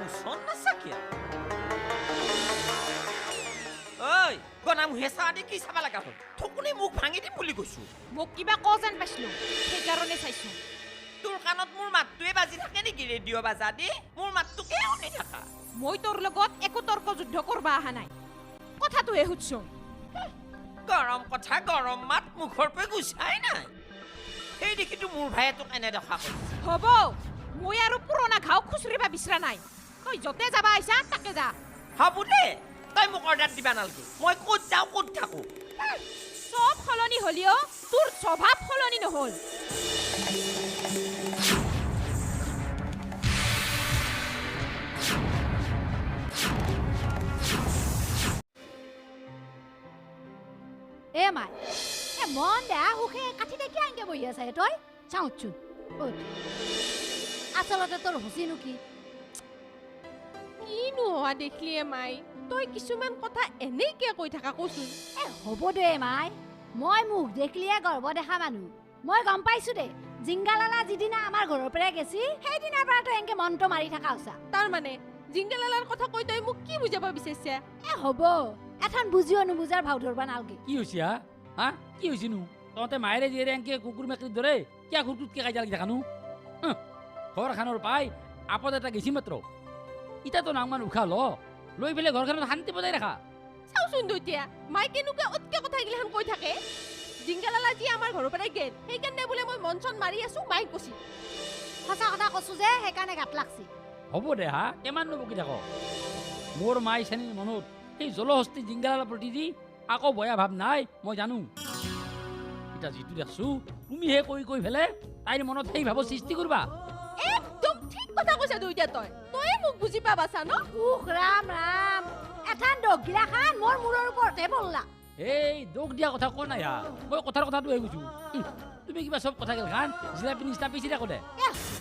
মুছন নাচাকিয়া ঐ গনাম হেঁচা দি কি চাবা লগা হ'ল থকুনি মুখ ভাঙি দিম বুলি কৈছো মোক কিবা ক যেন পাইছিলো সেইকাৰণে চাইছো তোৰ কাণত মোৰ মাতটোৱে বাজি থাকে নেকি ৰেডিঅ' বাজা দি মোৰ মাতটোকে শুনি থাকা মই তোৰ লগত একো তৰ্ক যুদ্ধ কৰবা অহা নাই কথাটোহে সুধছো গৰম কথা গৰম মাত মুখৰ পৰা গুচাই নাই সেই দেখিতো মোৰ ভাইয়ে তোক এনে দেখা কৰিছে হ'ব মই আৰু পুৰণা ঘাও খুচৰিবা বিচৰা নাই তই য'তে যাবা আহিছা তাকে যা হ'ব দে তই মোক অৰ্ডাৰ দিবা নালাগে মই ক'ত যাওঁ ক'ত থাকোঁ চব সলনি হলিও তোৰ স্বভাৱ সলনি নহ'ল এ মাই এ মন বেয়া সুখে কাঠিতে কি আনকে বহি আছে তই চাওঁচোন আচলতে তোৰ হুচিনো কি কিনো হোৱা দেখিলিয়ে মাই তই কিছুমান কথা এনেকে কৈ থাকা কচোন এ হ'ব দে মাই মই মুখ দেখিলিয়ে গৰ্ব দেখা মানুহ মই গম পাইছো দে জিংগালালা যিদিনা আমাৰ ঘৰৰ পৰা গেছি সেইদিনাৰ পৰা তই এনেকে মনটো মাৰি থকা হৈছা তাৰমানে জিংগালালাৰ কথা কৈ তই মোক কি বুজাব বিচাৰিছা এ হ'ব এখন বুজিও নুবুজাৰ ভাও ধৰবা নালগে কি হৈছে হা কি হৈছে নো তহঁতে মায়েৰে জীয়েৰে এনকে কুকুৰ মেকুৰীৰ দৰে কিয় খুৰটুতকে কাজিয়া লাগি থাকানো ঘৰখনৰ পাই আপদ এটা গেছি মাত্ৰ ইতাতো নাংমান উশাহ লৈ পেলাই ঘৰখনত শান্তি বজাই ৰাখা চাওচোন দুইতিয়া মাই কেনেকুৱা অতকে কথাগিলাখান কৈ থাকে জিংগালালা যি আমাৰ ঘৰৰ পৰাই গেল সেইকাৰণে বোলে মই মন চন মাৰি আছো মাইক কৈছি সঁচা কথা কৈছো যে সেইকাৰণে গাত লাগছি হ'ব দে কিমাননো বকি থাক মোৰ মাই চেনীৰ মনত সেই জলহস্তি জিংগালাৰ প্ৰতি দি আকৌ বয়া ভাৱ নাই মই জানো এতিয়া যিটো দেখছো তুমিহে কৈ ফেলে তাইৰ মনত সেই ভাৱৰ সৃষ্টি কৰিবা একদম ঠিক কথা কৈছা দুইতিয়া তই মোক বুজি পাবাছা ন উখ ৰাম ৰাম এঠান দগিলাখান মোৰ মূৰৰ ওপৰতে পৰলা এই দোষ দিয়া কথা কোৱা নাই মই কথাটোহে কৈছো তুমি কিবা চব কথা গেলখান জিলাপি নিচিনা পিছি থাকো দে